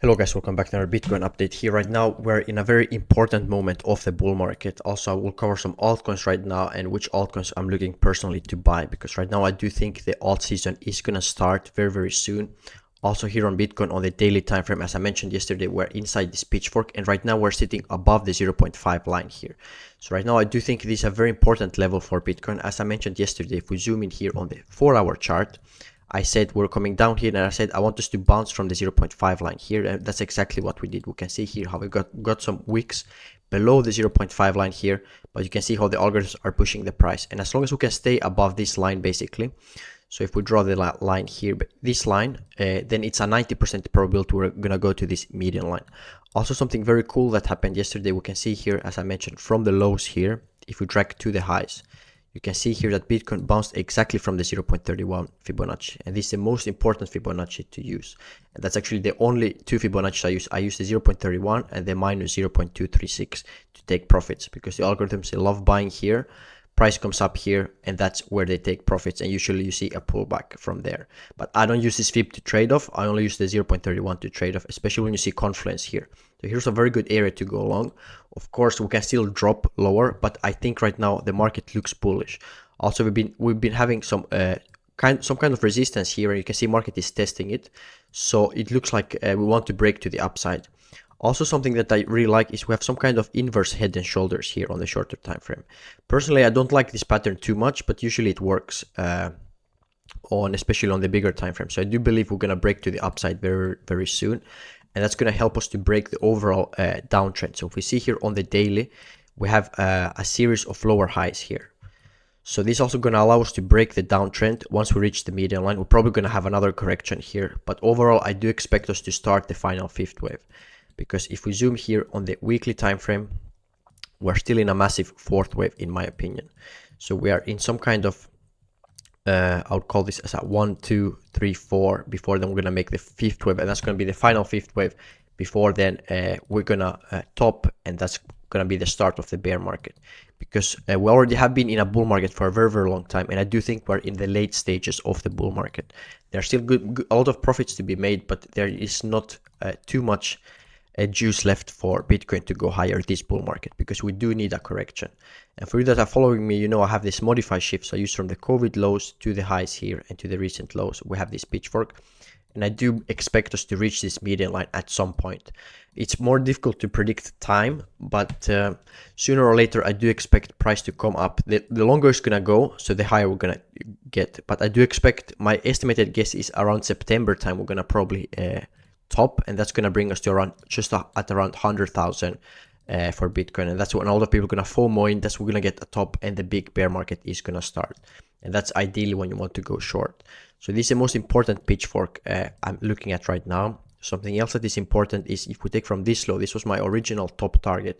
Hello guys, welcome back to another Bitcoin update here. Right now, we're in a very important moment of the bull market. Also, I will cover some altcoins right now and which altcoins I'm looking personally to buy, because right now I do think the alt season is going to start very soon. Also here on Bitcoin on the daily time frame, as I mentioned yesterday, we're inside this pitchfork and right now we're sitting above the 0.5 line here. So right now I do think this is a very important level for Bitcoin. As I mentioned yesterday, if we zoom in here on the 4-hour chart, I said we're coming down here and I said I want us to bounce from the 0.5 line here, and that's exactly what we did. We can see here how we got some wicks below the 0.5 line here, but you can see how the algorithms are pushing the price, and as long as we can stay above this line basically, so if we draw the line here, this line, then it's a 90% probability we're gonna go to this median line. Also, something very cool that happened yesterday, we can see here, as I mentioned, from the lows here, if we drag to the highs, you can see here that Bitcoin bounced exactly from the 0.31 Fibonacci, and this is the most important Fibonacci to use. And that's actually the only two Fibonacci I use. I use the 0.31 and the minus 0.236 to take profits, because the algorithms, they love buying here, price comes up here, and that's where they take profits, and usually you see a pullback from there. But I don't use this fib to trade off. I only use the 0.31 to trade off, especially when you see confluence here. So here's a very good area to go along. Of course, we can still drop lower, but I think right now the market looks bullish. Also, we've been having some kind of resistance here, and you can see market is testing it. So it looks like we want to break to the upside. Also, something that I really like is we have some kind of inverse head and shoulders here on the shorter time frame. Personally, I don't like this pattern too much, but usually it works especially on the bigger time frame. So I do believe we're gonna break to the upside very soon, and that's gonna help us to break the overall downtrend. So if we see here on the daily, we have a series of lower highs here. So this is also going to allow us to break the downtrend. Once we reach the median line, we're probably going to have another correction here. But overall, I do expect us to start the final fifth wave, because if we zoom here on the weekly time frame, we're still in a massive fourth wave, in my opinion. So we are in some kind of, I would call this as a 1, 2, 3, 4, before then we're going to make the fifth wave, and that's going to be the final fifth wave. Before then, we're going to top, and that's going to be the start of the bear market, because we already have been in a bull market for a very long time, and I do think we're in the late stages of the bull market. There's still a lot of profits to be made, but there is not too much juice left for Bitcoin to go higher this bull market, because we do need a correction. And for you that are following me, you know I have this modify shifts I use from the COVID lows to the highs here and to the recent lows. We have this pitchfork, and I do expect us to reach this median line at some point. It's more difficult to predict time, but sooner or later I do expect price to come up. The longer it's gonna go, so the higher we're gonna get. But I do expect, my estimated guess is around September time we're gonna probably top, and that's gonna bring us to around at around 100,000 for Bitcoin, and that's when all the people are gonna FOMO in. That's when we're gonna get a top, and the big bear market is gonna start. And that's ideally when you want to go short. So this is the most important pitchfork I'm looking at right now. Something else that is important is if we take from this low, this was my original top target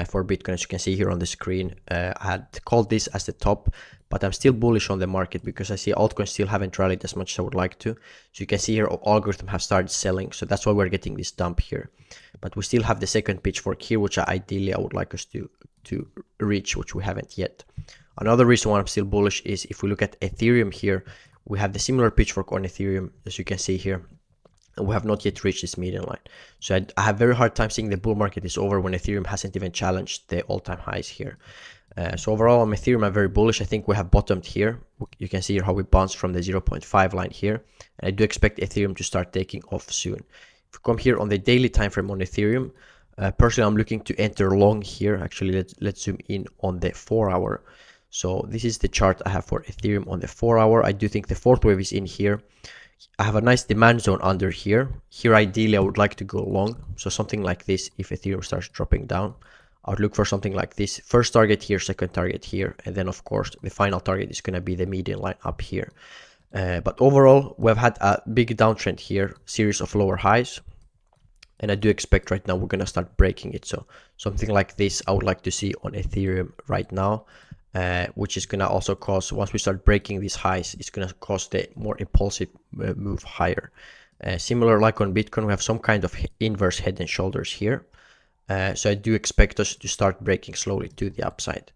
for Bitcoin. As you can see here on the screen, I had called this as the top, but I'm still bullish on the market because I see altcoins still haven't rallied as much as I would like to. So you can see here algorithm have started selling, so that's why we're getting this dump here. But we still have the second pitchfork here, which ideally I would like us to reach, which we haven't yet. Another reason why I'm still bullish is if we look at Ethereum here, we have the similar pitchfork on Ethereum, as you can see here, and we have not yet reached this median line. So I have very hard time seeing the bull market is over when Ethereum hasn't even challenged the all-time highs here. So overall on Ethereum, I'm very bullish. I think we have bottomed here. You can see here how we bounced from the 0.5 line here, and I do expect Ethereum to start taking off soon. If we come here on the daily time frame on Ethereum, personally I'm looking to enter long here. Actually, let's zoom in on the 4-hour. So this is the chart I have for Ethereum on the 4-hour. I do think the fourth wave is in here. I have a nice demand zone under here. Here, ideally, I would like to go long. So something like this, if Ethereum starts dropping down, I would look for something like this. First target here, second target here. And then, of course, the final target is going to be the median line up here. But overall, we've had a big downtrend here, series of lower highs. And I do expect right now we're going to start breaking it. So something like this, I would like to see on Ethereum right now. Which is going to also cause, once we start breaking these highs, it's going to cause the more impulsive move higher. Similar like on Bitcoin, we have some kind of inverse head and shoulders here. So I do expect us to start breaking slowly to the upside.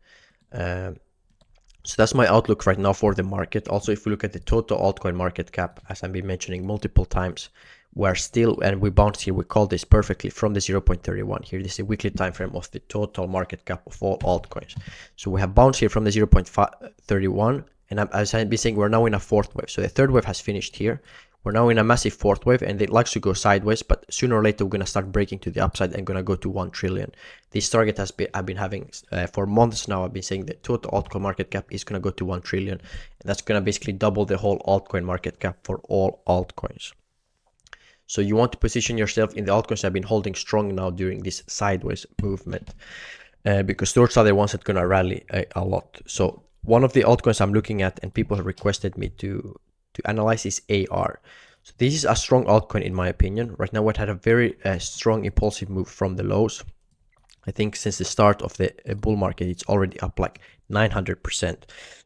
So that's my outlook right now for the market. Also, if we look at the total altcoin market cap, as I've been mentioning multiple times, we're still, and we bounced here, we call this perfectly from the 0.31 here. This is a weekly time frame of the total market cap of all altcoins. So we have bounced here from the 0.31, and as I've been saying, we're now in a fourth wave. So the third wave has finished here. We're now in a massive fourth wave, and it likes to go sideways, but sooner or later we're going to start breaking to the upside and going to go to 1 trillion. This target I've been having for months now. I've been saying the total altcoin market cap is going to go to 1 trillion, and that's going to basically double the whole altcoin market cap for all altcoins. So you want to position yourself in the altcoins that have been holding strong now during this sideways movement, because those are the ones that are going to rally a lot. So one of the altcoins I'm looking at, and people have requested me to analyze, is AR. So this is a strong altcoin in my opinion. Right now it had a very strong impulsive move from the lows. I think since the start of the bull market, it's already up like 900%.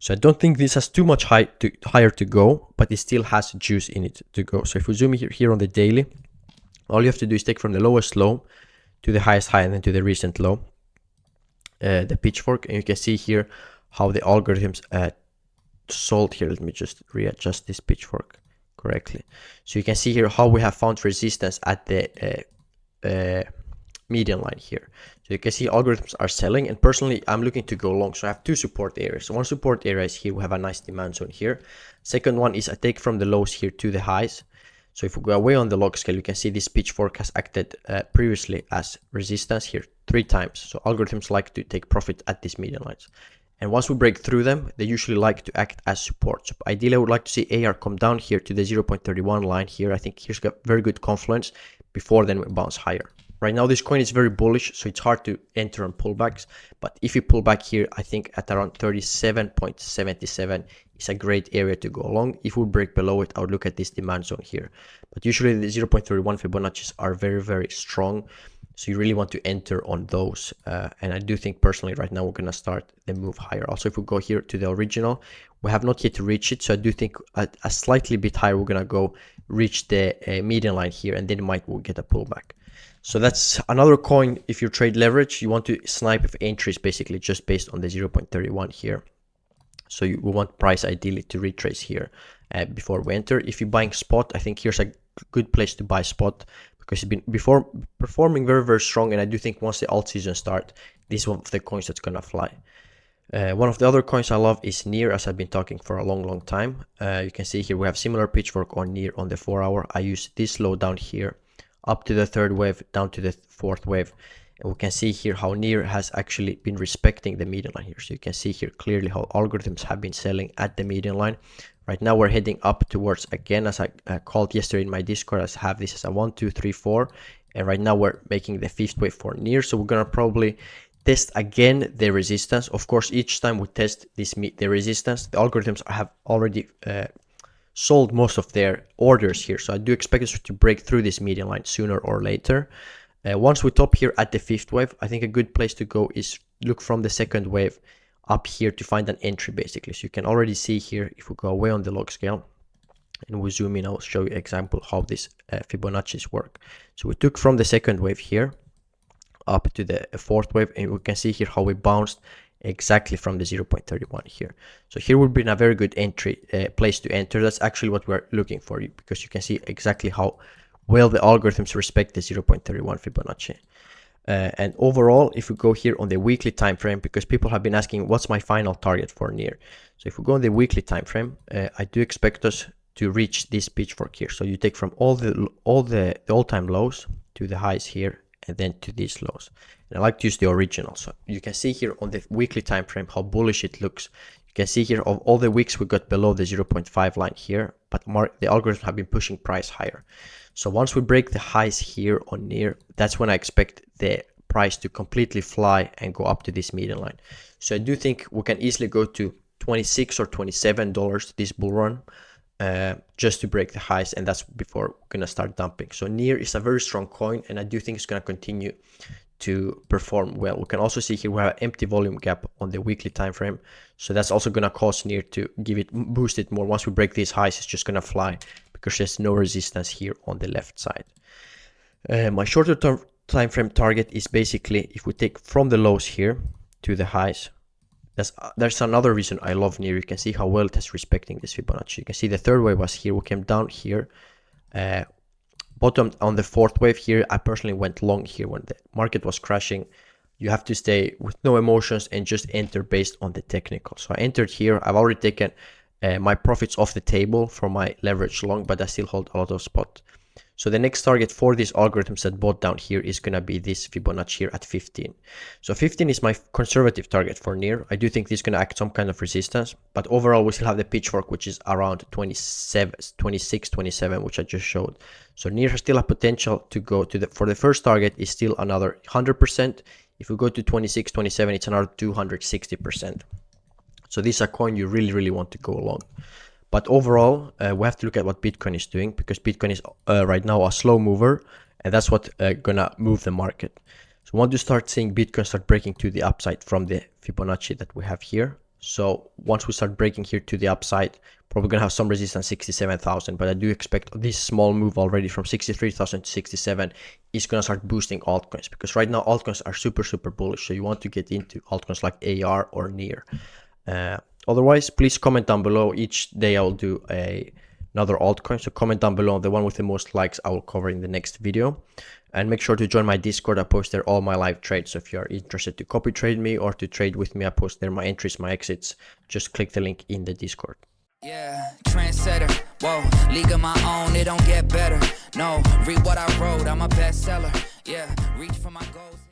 So I don't think this has too much higher to go, but it still has juice in it to go. So if we zoom here on the daily, all you have to do is take from the lowest low to the highest high and then to the recent low, the pitchfork, and you can see here how the algorithms sold here. Let me just readjust this pitchfork correctly. So you can see here how we have found resistance at the median line here. So you can see algorithms are selling, and personally I'm looking to go long. So I have two support areas. So one support area is here, we have a nice demand zone here. Second one is I take from the lows here to the highs. So if we go away on the log scale, you can see this pitchfork has acted previously as resistance here 3 times. So algorithms like to take profit at these median lines, and once we break through them, they usually like to act as support. So ideally I would like to see AR come down here to the 0.31 line here. I think here's got very good confluence before then we bounce higher. Right now this coin is very bullish, so it's hard to enter on pullbacks, but if you pull back here, I think at around 37.77 is a great area to go along. If we break below it, I would look at this demand zone here, but usually the 0.31 Fibonacci's are very, very strong, so you really want to enter on those, and I do think personally right now we're going to start the move higher. Also, if we go here to the original, we have not yet reached it, so I do think at a slightly bit higher we're going to go reach the median line here, and then we'll get a pullback. So that's another coin. If you trade leverage, you want to snipe if entries basically just based on the 0.31 here. So you want price ideally to retrace here before we enter. If you're buying spot, I think here's a good place to buy spot because it's been before performing very, very strong. And I do think once the alt season start, this is one of the coins that's going to fly. One of the other coins I love is NEAR, as I've been talking for a long time. You can see here we have similar pitchfork on NEAR on the 4 hour. I use this low down here up to the third wave, down to the fourth wave, and we can see here how NEAR has actually been respecting the median line here. So you can see here clearly how algorithms have been selling at the median line. Right now we're heading up towards, again, as I called yesterday in my Discord, I have this as a 1, 2, 3, 4, and right now we're making the fifth wave for NEAR. So we're gonna probably test again the resistance. Of course, each time we test the resistance, the algorithms have already sold most of their orders here, so I do expect us to break through this median line sooner or later. Once we top here at the fifth wave, I think a good place to go is look from the second wave up here to find an entry basically. So you can already see here, if we go away on the log scale and we zoom in, I'll show you example how this Fibonacci's work. So we took from the second wave here up to the fourth wave, and we can see here how we bounced exactly from the 0.31 here. So here would be a very good entry place to enter. That's actually what we're looking for, because you can see exactly how well the algorithms respect the 0.31 Fibonacci. And overall, if we go here on the weekly time frame, because people have been asking what's my final target for NEAR. So if we go on the weekly time frame, I do expect us to reach this pitchfork here. So you take from all the all-time lows to the highs here, and then to these lows. And I like to use the original. So you can see here on the weekly time frame how bullish it looks. You can see here of all the weeks we got below the 0.5 line here, but the algorithms have been pushing price higher. So once we break the highs here on NEAR, that's when I expect the price to completely fly and go up to this median line. So I do think we can easily go to $26 or $27 this bull run, just to break the highs, and that's before we're gonna start dumping. So NEAR is a very strong coin, and I do think it's gonna continue to perform well. We can also see here we have an empty volume gap on the weekly time frame, so that's also gonna cause NEAR to boost it more. Once we break these highs, it's just gonna fly because there's no resistance here on the left side. My shorter term time frame target is basically if we take from the lows here to the highs. There's another reason I love NEAR. You can see how well it is respecting this Fibonacci. You can see the third wave was here. We came down here, bottomed on the fourth wave here. I personally went long here when the market was crashing. You have to stay with no emotions and just enter based on the technical. So I entered here. I've already taken my profits off the table for my leverage long, but I still hold a lot of spot. So the next target for these algorithms that bought down here is going to be this Fibonacci here at 15. So 15 is my conservative target for near. I do think this is going to act some kind of resistance, but overall we still have the pitchfork, which is around 27, 26, 27, which I just showed. So near has still a potential to go to for the first target is still another 100%. If we go to 26, 27, it's another 260%. So this is a coin you really want to go along. But overall, we have to look at what Bitcoin is doing, because Bitcoin is right now a slow mover, and that's what gonna move the market. So we want to start seeing Bitcoin start breaking to the upside from the Fibonacci that we have here. So once we start breaking here to the upside, probably gonna have some resistance 67,000, but I do expect this small move already from 63,000 to 67 is gonna start boosting altcoins, because right now altcoins are super bullish. So you want to get into altcoins like AR or NEAR. Otherwise, please comment down below. Each day I will do another altcoin. So comment down below the one with the most likes I will cover in the next video. And make sure to join my Discord. I post there all my live trades. So if you are interested to copy trade me or to trade with me, I post there my entries, my exits. Just click the link in the Discord. Yeah, trendsetter, whoa, league of my own, it don't get better. No, read what I wrote, I'm a bestseller. Yeah, reach for my goals.